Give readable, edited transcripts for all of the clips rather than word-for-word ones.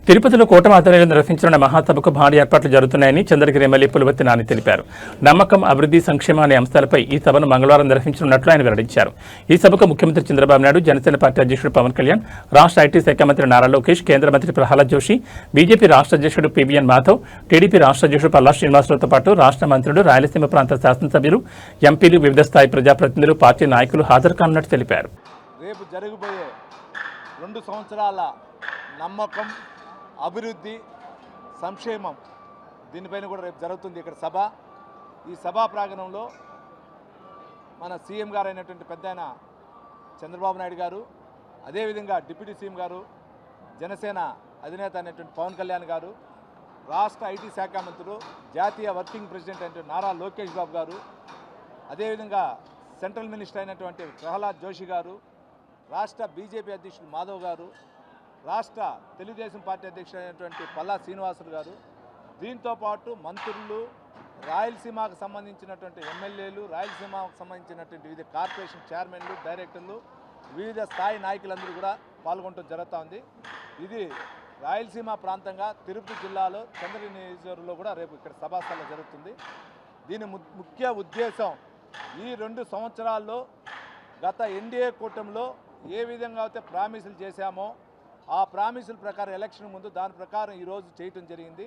తిరుపతిలో కూటమి ఆధ్వర్యంలో నిర్వహించనున్న మహాసభకు భారీ ఏర్పాట్లు జరుగుతున్నాయని చంద్రగిరి ఎమ్మెల్యే పులివర్తి నాని తెలిపారు. నమ్మకం, అభివృద్ధి, సంక్షేమం అనే అంశాలపై ఈ సభను మంగళవారం నిర్వహించనున్నట్లు ఆయన వెల్లడించారు. ఈ సభకు ముఖ్యమంత్రి చంద్రబాబు నాయుడు, జనసేన పార్టీ అధ్యక్షుడు పవన్ కళ్యాణ్, రాష్ట్ర ఐటీ శాఖ మంత్రి నారా లోకేష్, కేంద్ర మంత్రి ప్రహ్లాద్ జోషి, బీజేపీ రాష్ట్ర అధ్యక్షుడు పీవీఎన్ మాధవ్, టీడీపీ రాష్ట్ర అధ్యక్షుడు పల్లా శ్రీనివాసరావుతో పాటు రాష్ట్ర మంత్రులు, రాయలసీమ ప్రాంత శాసనసభ్యులు, ఎంపీలు, వివిధ స్థాయి ప్రజాప్రతినిధులు, పార్టీ నాయకులు హాజరు కానున్నట్టు తెలిపారు. రేపు జరగబోయే 2 సంవత్సరాల నమ్మకం, అభివృద్ధి, సంక్షేమం దీనిపైన కూడా రేపు జరుగుతుంది ఇక్కడ సభ. ఈ సభా ప్రాంగణంలో మన సీఎం గారు అయినటువంటి పెద్దాయన చంద్రబాబు నాయుడు గారు, అదేవిధంగా డిప్యూటీ సీఎం గారు, జనసేన అధినేత అయినటువంటి పవన్ కళ్యాణ్ గారు, రాష్ట్ర ఐటీ శాఖ మంత్రులు, జాతీయ వర్కింగ్ ప్రెసిడెంట్ అయినటువంటి నారా లోకేష్ బాబు గారు, అదేవిధంగా సెంట్రల్ మినిస్టర్ అయినటువంటి ప్రహ్లాద్ జోషి గారు, రాష్ట్ర బీజేపీ అధ్యక్షుడు మాధవ్ గారు, రాష్ట్ర తెలుగుదేశం పార్టీ అధ్యక్షుడు అయినటువంటి పల్లా శ్రీనివాసులు గారు, దీంతోపాటు మంత్రులు, రాయలసీమకు సంబంధించినటువంటి ఎమ్మెల్యేలు, రాయలసీమకు సంబంధించినటువంటి వివిధ కార్పొరేషన్ చైర్మన్లు, డైరెక్టర్లు, వివిధ స్థాయి నాయకులందరూ కూడా పాల్గొనడం జరుగుతూ ఉంది. ఇది రాయలసీమ ప్రాంతంగా తిరుపతి జిల్లాలో చంద్రగిరి నియోజకవర్గంలో కూడా రేపు ఇక్కడ సభాస్థలం జరుగుతుంది. దీని ముఖ్య ఉద్దేశం ఈ 2 సంవత్సరాల్లో గత ఎన్డీఏ కూటమిలో ఏ విధంగా అయితే ప్రామిసులు చేశామో ఆ ప్రామిసుల ప్రకారం ఎలక్షన్ ముందు దాని ప్రకారం ఈరోజు చేయటం జరిగింది.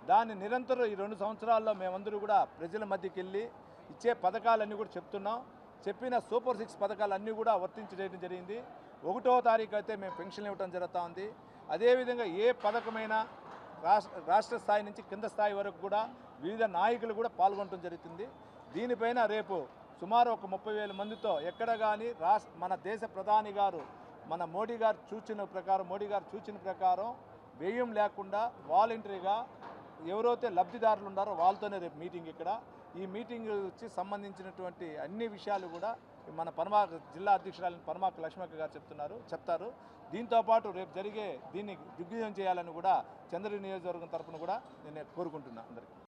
దాన్ని నిరంతరం ఈ 2 సంవత్సరాల్లో మేమందరూ కూడా ప్రజల మధ్యకి వెళ్ళి ఇచ్చే పథకాలన్నీ కూడా చెప్తున్నాం. చెప్పిన సూపర్ 6 పథకాలన్నీ కూడా వర్తించడం జరిగింది. 1వ తారీఖు అయితే మేము పెన్షన్ ఇవ్వడం జరుగుతూ ఉంది. అదేవిధంగా ఏ పథకమైనా రాష్ట్ర స్థాయి నుంచి కింద స్థాయి వరకు కూడా వివిధ నాయకులు కూడా పాల్గొనడం జరుగుతుంది. దీనిపైన రేపు సుమారు ఒక 30,000 మందితో ఎక్కడ కానీ మన దేశ ప్రధాని గారు మన మోడీ గారు సూచన ప్రకారం వ్యయం లేకుండా వాలంటరీగా ఎవరైతే లబ్ధిదారులు ఉన్నారో వాళ్ళతోనే రేపు మీటింగ్ ఇక్కడ. ఈ మీటింగ్ వచ్చి సంబంధించినటువంటి అన్ని విషయాలు కూడా మన జిల్లా అధ్యక్షురాలు పరమాక లక్ష్మక్క గారు చెప్తారు. దీంతోపాటు రేపు జరిగే దీన్ని దిగ్విజయం చేయాలని కూడా చంద్రగిరి నియోజకవర్గం తరఫున కూడా నేను కోరుకుంటున్నాను అందరికీ.